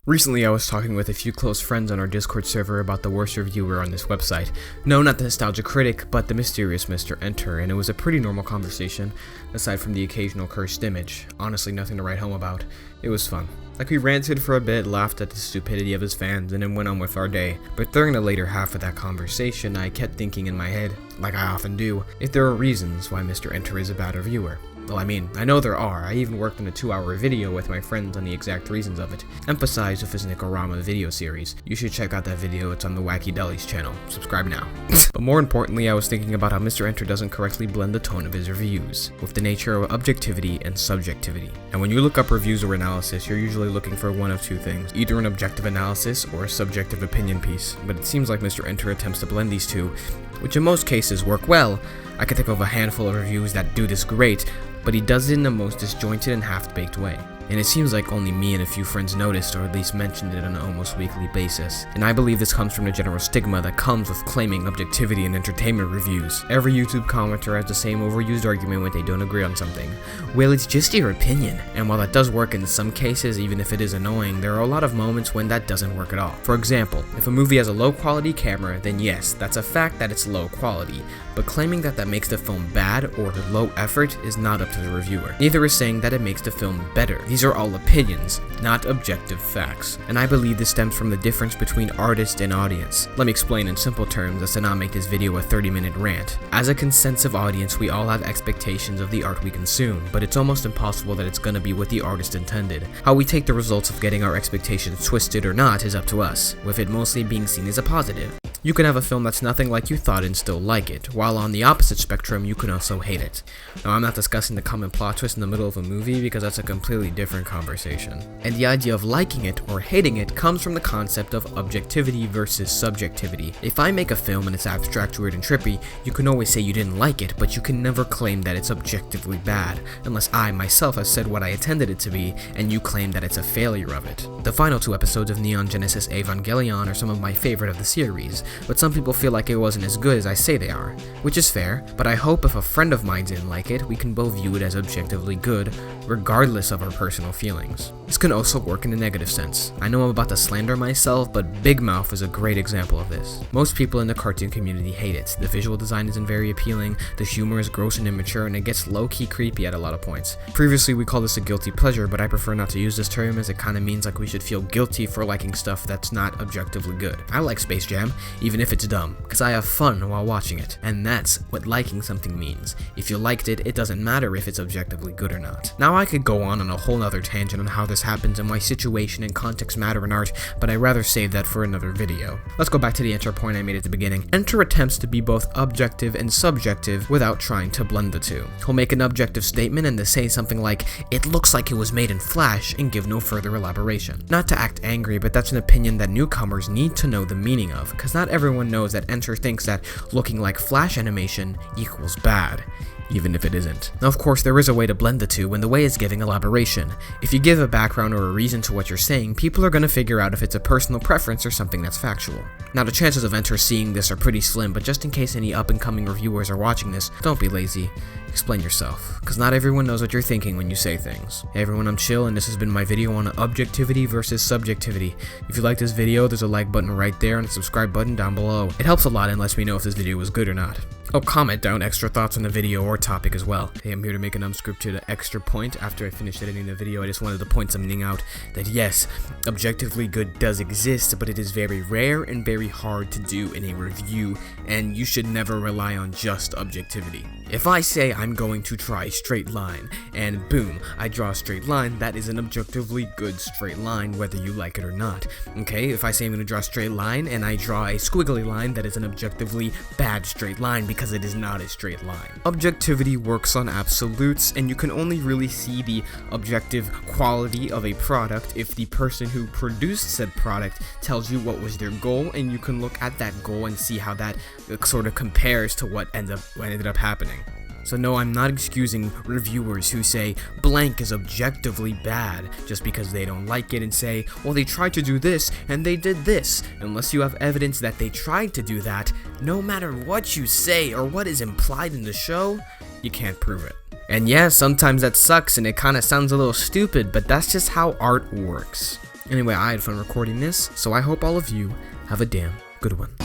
Recently, I was talking with a few close friends on our Discord server about the worst reviewer on this website. No, not the nostalgia critic, but the mysterious Mr. Enter, and it was a pretty normal conversation, aside from the occasional cursed image. Honestly, nothing to write home about. It was fun. Like, we ranted for a bit, laughed at the stupidity of his fans, and then went on with our day. But during the later half of that conversation, I kept thinking in my head, like I often do, if there are reasons why Mr. Enter is a bad reviewer. Well, I know there are. I even worked on a 2-hour video with my friends on the exact reasons of it, emphasized with his Nicorama video series. You should check out that video, it's on the Wacky Deli's channel. Subscribe now. But more importantly, I was thinking about how Mr. Enter doesn't correctly blend the tone of his reviews, with the nature of objectivity and subjectivity. And when you look up reviews or analysis, you're usually looking for one of two things, either an objective analysis or a subjective opinion piece. But it seems like Mr. Enter attempts to blend these two, which in most cases work well. I can think of a handful of reviews that do this great, but he does it in the most disjointed and half-baked way. And it seems like only me and a few friends noticed or at least mentioned it on an almost weekly basis. And I believe this comes from the general stigma that comes with claiming objectivity in entertainment reviews. Every YouTube commenter has the same overused argument when they don't agree on something. Well, it's just your opinion. And while that does work in some cases, even if it is annoying, there are a lot of moments when that doesn't work at all. For example, if a movie has a low quality camera, then yes, that's a fact that it's low quality. But claiming that makes the film bad or low effort is not up to the reviewer. Neither is saying that it makes the film better. These are all opinions, not objective facts. And I believe this stems from the difference between artist and audience. Let me explain in simple terms as to not make this video a 30-minute rant. As a consensus audience, we all have expectations of the art we consume, but it's almost impossible that it's gonna be what the artist intended. How we take the results of getting our expectations twisted or not is up to us, with it mostly being seen as a positive. You can have a film that's nothing like you thought and still like it, while on the opposite spectrum, you can also hate it. Now, I'm not discussing the common plot twist in the middle of a movie because that's a completely different conversation. And the idea of liking it or hating it comes from the concept of objectivity versus subjectivity. If I make a film and it's abstract, weird, and trippy, you can always say you didn't like it, but you can never claim that it's objectively bad, unless I myself have said what I intended it to be, and you claim that it's a failure of it. The final 2 episodes of Neon Genesis Evangelion are some of my favorite of the series, but some people feel like it wasn't as good as I say they are, which is fair, but I hope if a friend of mine didn't like it, we can both view it as objectively good, regardless of our personal feelings. This can also work in a negative sense. I know I'm about to slander myself, but Big Mouth is a great example of this. Most people in the cartoon community hate it. The visual design isn't very appealing, the humor is gross and immature, and it gets low-key creepy at a lot of points. Previously, we called this a guilty pleasure, but I prefer not to use this term as it kinda means like we should feel guilty for liking stuff that's not objectively good. I like Space Jam, even if it's dumb, because I have fun while watching it, and that's what liking something means. If you liked it, it doesn't matter if it's objectively good or not. Now I could go on a whole nother tangent on how this happens and why situation and context matter in art, but I'd rather save that for another video. Let's go back to the Enter point I made at the beginning. Enter attempts to be both objective and subjective without trying to blend the two. He'll make an objective statement and to say something like, "It looks like it was made in Flash," and give no further elaboration. Not to act angry, but that's an opinion that newcomers need to know the meaning of, because not everyone knows that Enter thinks that looking like Flash animation equals bad, even if it isn't. Now, of course, there is a way to blend the two, and the way is giving elaboration. If you give a background or a reason to what you're saying, people are going to figure out if it's a personal preference or something that's factual. Now, the chances of Enter seeing this are pretty slim, but just in case any up-and-coming reviewers are watching this, don't be lazy. Explain yourself, because not everyone knows what you're thinking when you say things. Hey everyone, I'm Chill, and this has been my video on objectivity versus subjectivity. If you like this video, there's a like button right there and a subscribe button down below. It helps a lot and lets me know if this video was good or not. Oh, comment down extra thoughts on the video or topic as well. Hey, I'm here to make an unscripted extra point. After I finished editing the video, I just wanted to point something out that yes, objectively good does exist, but it is very rare and very hard to do in a review, and you should never rely on just objectivity. If I say I'm going to try straight line, and boom, I draw a straight line, that is an objectively good straight line, whether you like it or not. Okay, if I say I'm going to draw a straight line, and I draw a squiggly line, that is an objectively bad straight line, because it is not a straight line. Objectivity works on absolutes, and you can only really see the objective quality of a product if the person who produced said product tells you what was their goal, and you can look at that goal and see how that sort of compares to what ended up happening. So no, I'm not excusing reviewers who say blank is objectively bad just because they don't like it and say, well, they tried to do this and they did this. Unless you have evidence that they tried to do that, no matter what you say or what is implied in the show, you can't prove it. And yeah, sometimes that sucks and it kinda sounds a little stupid, but that's just how art works. Anyway, I had fun recording this, so I hope all of you have a damn good one.